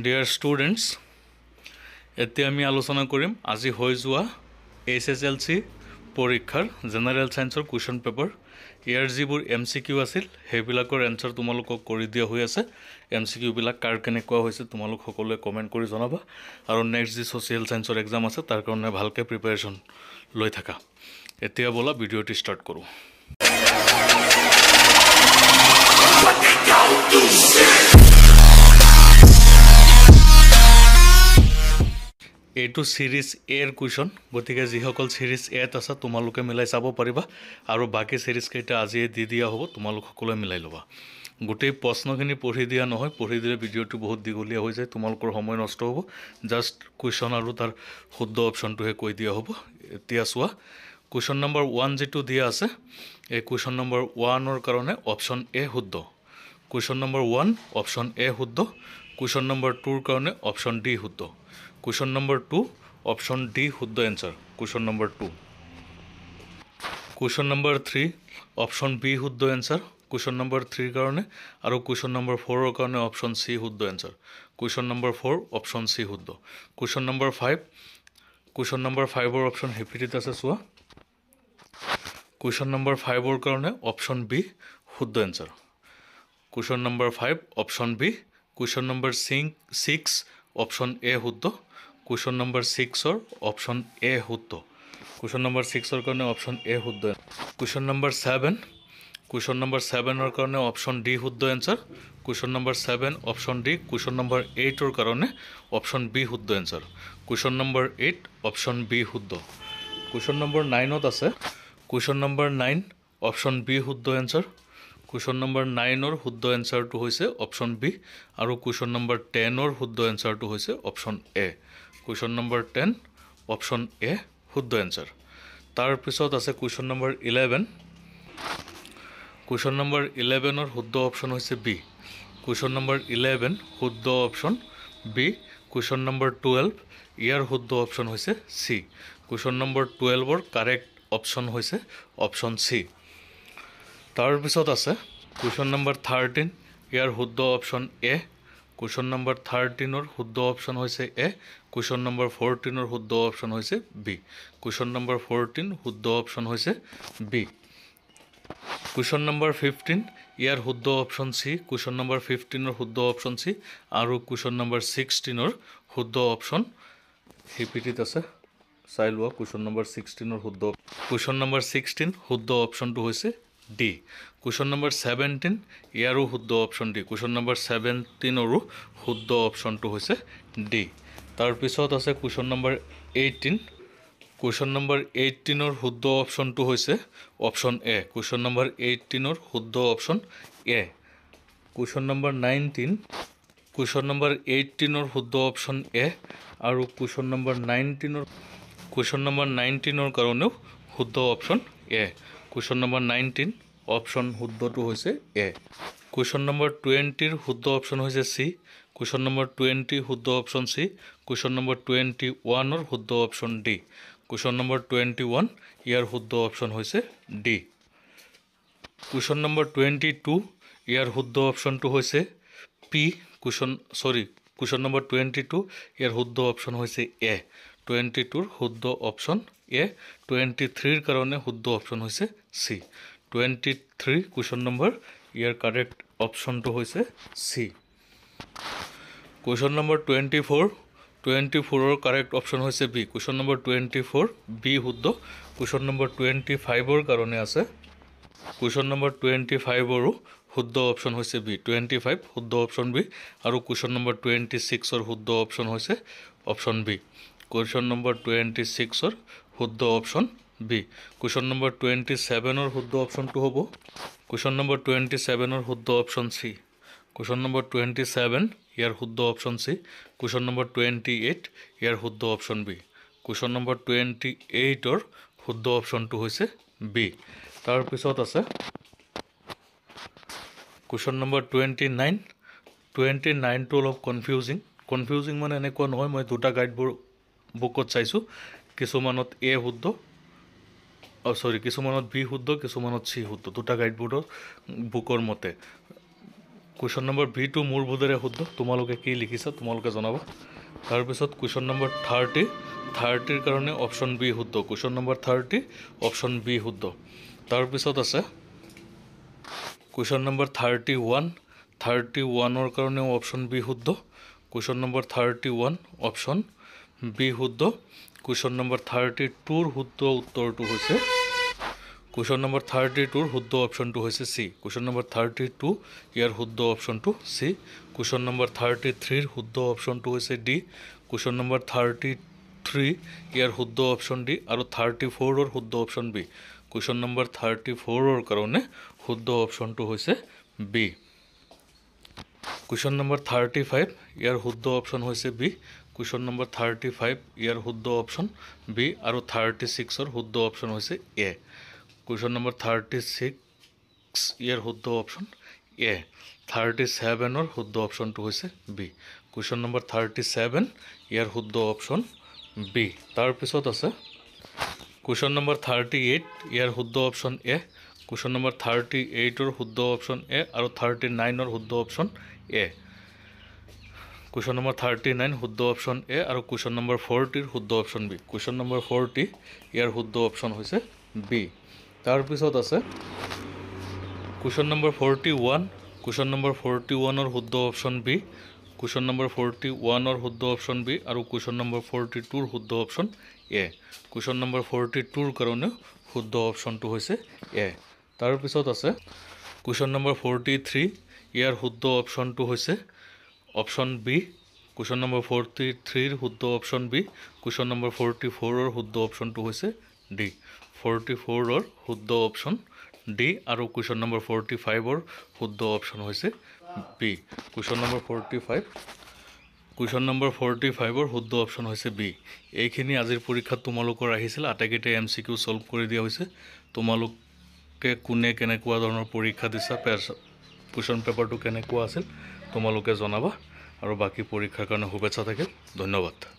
Dear students, এতিয়া আমি আলোচনা কৰিম আজি হৈ যোৱা HSLC পৰীক্ষাৰ জেনেৰেল সায়েন্সৰ কুৱেশ্যন পেপাৰ। ইয়াৰ যিবোৰ MCQ আছিল সেইবিলাকৰ এনসাৰ তোমালোকক কৰি দিয়া হৈ আছে। MCQ বিলাক কাৰ কেনেকুৱা হৈছে তোমালোক সকলোৱে কমেন্ট কৰি জনাবা, আৰু নেক্সট যি সোশ্যাল সায়েন্সৰ এক্সাম আছে তাৰ কাৰণে ভালকৈ প্ৰিপাৰেচন লৈ থাকা। এতিয়া বলা ভিডিঅ'টি ষ্টাৰ্ট কৰোঁ। এইটো সিৰিজ এৰ কুৱেশ্যন, গতিকে যিসকল সিৰিজ এত আছে তোমালোকে মিলাই চাব পাৰিবা, আৰু বাকি সিৰিজ কেইটা আজি দি দিয়া হ'ব, তোমালোক সকলোৱে মিলাই ল'বা। গোটেই প্ৰশ্নখিনি পঢ়ি দিয়া নহয়, পঢ়ি দিলে ভিডিঅ'টো বহুত দীঘলীয়া হৈ যায়, তোমালোকৰ সময় নষ্ট হ'ব। জাষ্ট কুৱেশ্যন আৰু তাৰ শুদ্ধ অপশ্যনটোহে কৈ দিয়া হ'ব। এতিয়া চোৱা, কুৱেশ্যন নম্বৰ 1 যেটো দিয়া আছে, এই কুৱেশ্যন নম্বৰ 1ৰ কাৰণে অপশ্যন এ শুদ্ধ, কুৱেশ্যন নম্বৰ 1 অপশ্যন এ শুদ্ধ, কুৱেশ্যন নম্বৰ 2ৰ কাৰণে অপশ্যন ডি শুদ্ধ, কুৱেশ্যন নম্বৰ 2 অপশ্যন ডি শুদ্ধ answer, question number 2, question number 3 option B শুদ্ধ এনসাৰ, কুৱেশ্যন নম্বৰ 3ৰ কাৰণে, আৰু কুৱেশ্যন নম্বৰ 4ৰ কাৰণে অপশ্যন সি শুদ্ধ answer, question number 4 option C শুদ্ধ, কুৱেশ্যন নম্বৰ 5, কুৱেশ্যন নম্বৰ 5ৰ অপশ্যন হেপিটিত আছে চোৱা, কুৱেশ্যন নম্বৰ 5ৰ কাৰণে অপশ্যন বি শুদ্ধ answer, question number 5 option B, question number 6 option A শুদ্ধ, কুৱেশ্যন নম্বৰ 6ৰ অপশ্যন এ শুদ্ধ, কুৱেশ্যন নম্বৰ 6ৰ কাৰণে অপশ্যন এ শুদ্ধ, কুৱেশ্যন নম্বৰ 7, কুৱেশ্যন নম্বৰ 7ৰ কাৰণে অপশ্যন ডি শুদ্ধ answer, question number 7 option D, question number 8ৰ কাৰণে অপশ্যন বি শুদ্ধ answer, question number 8 option B শুদ্ধ, কুৱেশ্যন নম্বৰ 9ত আছে, কুৱেশ্যন নম্বৰ 9 অপশ্যন বি শুদ্ধ এনসাৰ, কুৱেশ্যন নম্বৰ 9ৰ শুদ্ধ এনসাৰটো হৈছে অপশ্যন বি, আৰু কুৱেশ্যন নম্বৰ 10ৰ শুদ্ধ এনসাৰটো হৈছে option A, question number 10 option A শুদ্ধ এনসাৰ। তাৰপিছত আছে কুৱেশ্যন নম্বৰ 11, কুৱেশ্যন নম্বৰ 11ৰ শুদ্ধ অপশ্যন হৈছে বি, কুৱেশ্যন নম্বৰ 11 শুদ্ধ অপশ্যন বি, কুৱেশ্যন নম্বৰ 12 ইয়াৰ শুদ্ধ অপশ্যন হৈছে চি, কুৱেশ্যন নম্বৰ 12ৰ কাৰেক্ট অপশ্যন হৈছে অপশ্যন চি। তাৰপিছত আছে কুৱেশ্যন নম্বৰ 13, ইয়াৰ শুদ্ধ অপশ্যন এ, কুৱেশ্যন নম্বৰ 13ৰ শুদ্ধ অপশ্যন হৈছে এ, কুৱেশ্যন নম্বৰ 14ৰ শুদ্ধ অপশ্যন হৈছে বি, কুৱেশ্যন নম্বৰ 14 শুদ্ধ অপশ্যন হৈছে বি, কুৱেশ্যন নম্বৰ 15 ইয়াৰ শুদ্ধ অপশ্যন চি, কুৱেশ্যন নম্বৰ 15ৰ শুদ্ধ অপশ্যন চি, আৰু কুৱেশ্যন নম্বৰ 16ৰ শুদ্ধ অপশ্যন হিপিটিত আছে, চাই লোৱা কুৱেশ্যন নম্বৰ 16ৰ শুদ্ধ, কুৱেশ্যন নম্বৰ 16 শুদ্ধ অপশ্যনটো হৈছে ডি, কুৱেশ্যন নম্বৰ 17 ইয়াৰো শুদ্ধ অপশ্যন ডি, কুৱেশ্যন নম্বৰ 17ৰো শুদ্ধ অপশ্যনটো হৈছে ডি। তাৰপিছত আছে কুৱেশ্যন নম্বৰ 18, কুৱেশ্যন নম্বৰ 18ৰ শুদ্ধ অপশ্যনটো হৈছে অপশ্যন এ, কুৱেশ্যন নম্বৰ 18ৰ শুদ্ধ option A, question number 19, question number 18ৰ শুদ্ধ অপশ্যন এ, আৰু কুৱেশ্যন নম্বৰ 19ৰ কাৰণেও শুদ্ধ option A, question number 19 option শুদ্ধটো হৈছে এ, কুৱেশ্যন নম্বৰ 20ৰ শুদ্ধ অপশ্যন হৈছে চি, কুৱেশ্যন নম্বৰ 20 শুদ্ধ অপশ্যন চি, কুৱেশ্যন নম্বৰ 21ৰ শুদ্ধ অপশ্যন ডি, কুৱেশ্যন নম্বৰ 21 ইয়াৰ শুদ্ধ অপশ্যন হৈছে ডি, কুৱেশ্যন নম্বৰ 22 ইয়াৰ শুদ্ধ অপশ্যনটো হৈছে পি, কুৱেশ্যন নম্বৰ 22 ইয়াৰ শুদ্ধ অপশ্যন হৈছে এ, 22ৰ শুদ্ধ অপশ্যন এ, 23ৰ কাৰণে শুদ্ধ অপশ্যন হৈছে চি, 23 কুৱেশ্যন নম্বৰ ইয়াৰ কাৰেক্ট অপশ্যনটো হৈছে চি, কুৱেশ্যন নম্বৰ 24ৰ কাৰেক্ট অপশ্যন হৈছে বি, কুৱেশ্যন নম্বৰ 24 বি শুদ্ধ, কুৱেশ্যন নম্বৰ 25ৰ কাৰণে আছে, কুৱেশ্যন নম্বৰ 25ৰো শুদ্ধ অপশ্যন হৈছে বি, 25 শুদ্ধ অপশ্যন বি, আৰু কুৱেশ্যন নম্বৰ 26ৰ শুদ্ধ অপশ্যন হৈছে অপশ্যন বি, কুৱেশ্যন নম্বৰ 26ৰ শুদ্ধ অপশ্যন বি, কুৱেশ্যন নম্বৰ 27ৰ শুদ্ধ অপশ্যনটো হ'ব কুৱেশ্যন নম্বৰ 27ৰ শুদ্ধ অপশ্যন চি, কুৱেশ্যন নম্বৰ 27 ইয়াৰ শুদ্ধ অপশ্যন চি, কুৱেশ্যন নম্বৰ 28 ইয়াৰ শুদ্ধ অপশ্যন বি, কুৱেশ্যন নম্বৰ 28ৰ শুদ্ধ অপশ্যনটো হৈছে বি। তাৰপিছত আছে কুৱেশ্যন নম্বৰ 29টো অলপ কনফিউজিং মানে এনেকুৱা নহয়, মই দুটা গাইডবোৰ বুকত চাইছোঁ, কিছুমানত এ শুদ্ধ, কিছুমানত বি শুদ্ধ, কিছুমানত চি শুদ্ধ, দুটা গাইডবোৰ্ডৰ বুকৰ মতে। কুৱেশ্যন নম্বৰ বিটো মোৰ বোধেৰে শুদ্ধ তোমালোকে কি লিখিছা তোমালোকে জনাবা তাৰপিছত কুৱেশ্যন নম্বৰ 30ৰ কাৰণে অপশ্যন বি শুদ্ধ কুৱেশ্যন নম্বৰ 30 অপশ্যন বি শুদ্ধ তাৰপিছত আছে কুৱেশ্যন নম্বৰ 31ৰ কাৰণে অপশ্যন বি শুদ্ধ কুৱেশ্যন নম্বৰ 31 অপশ্যন বি শুদ্ধ কুৱেশ্যন নম্বৰ 32ৰ শুদ্ধ উত্তৰটো হৈছে কুৱেশ্যন নম্বৰ 32ৰ শুদ্ধ অপশ্যনটো হৈছে চি কুৱেশ্যন নম্বৰ 32 ইয়াৰ শুদ্ধ অপশ্যনটো চি কুৱেশ্যন নম্বৰ 33ৰ শুদ্ধ অপশ্যনটো হৈছে ডি কুৱেশ্যন নম্বৰ 33 ইয়াৰ শুদ্ধ অপশ্যন ডি আৰু 34ৰ শুদ্ধ অপশ্যন বি কুৱেশ্যন নম্বৰ 34ৰ কাৰণে শুদ্ধ অপশ্যনটো হৈছে বি কুৱেশ্যন নম্বৰ 35 ইয়াৰ শুদ্ধ অপশ্যন হৈছে বি কুৱেশ্যন নম্বৰ 35 ইয়াৰ শুদ্ধ অপশ্যন বি আৰু 36ৰ শুদ্ধ অপশ্যন হৈছে এ কুৱেশ্যন নম্বৰ 36 ইয়াৰ শুদ্ধ অপশ্যন এ 37ৰ শুদ্ধ অপশ্যনটো হৈছে বি কুৱেশ্যন নম্বৰ 37 ইয়াৰ শুদ্ধ অপশ্যন বি তাৰপিছত আছে কুৱেশ্যন নম্বৰ 38 ইয়াৰ শুদ্ধ অপশ্যন এ কুৱেশ্যন নম্বৰ 38ৰ শুদ্ধ অপশ্যন এ আৰু 39ৰ শুদ্ধ অপশ্যন এ কুৱেশ্যন নম্বৰ 39 শুদ্ধ অপশ্যন এ আৰু কুৱেশ্যন নম্বৰ 40ৰ শুদ্ধ অপশ্যন বি কুৱেশ্যন নম্বৰ 40 ইয়াৰ শুদ্ধ অপশ্যন হৈছে বি তাৰপিছত আছে কুৱেশ্যন নম্বৰ 41 কুৱেশ্যন নম্বৰ 41ৰ শুদ্ধ অপশ্যন বি কুৱেশ্যন নম্বৰ 41ৰ শুদ্ধ অপশ্যন বি আৰু কুৱেশ্যন নম্বৰ 42ৰ শুদ্ধ অপশ্যন এ কুৱেশ্যন নম্বৰ 42ৰ কাৰণে শুদ্ধ অপশ্যনটো হৈছে এ তাৰপিছত আছে কুৱেশ্যন নম্বৰ 43 ইয়াৰ শুদ্ধ অপশ্যনটো হৈছে অপশ্যন বি কুৱেশ্যন নম্বৰ 43ৰ শুদ্ধ অপশ্যন বি কুৱেশ্যন নম্বৰ 44ৰ শুদ্ধ অপশ্যনটো হৈছে ডি 44ৰ শুদ্ধ অপশ্যন ডি আৰু কুৱেশ্যন নম্বৰ 45ৰ শুদ্ধ অপশ্যন হৈছে বি কুৱেশ্যন নম্বৰ 45ৰ শুদ্ধ অপশ্যন হৈছে বি এইখিনি আজিৰ পৰীক্ষাত তোমালোকৰ আহিছিল আটাইকেইটাই MCQ ছল্ভ কৰি দিয়া হৈছে তোমালোকে কোনে কেনেকুৱা ধৰণৰ পৰীক্ষা দিছা কুৱেশ্যন পেপাৰটো কেনেকুৱা আছিল তোমালোকে জনাবা আৰু বাকী পৰীক্ষাৰ কাৰণে শুভেচ্ছা থাকিল ধন্যবাদ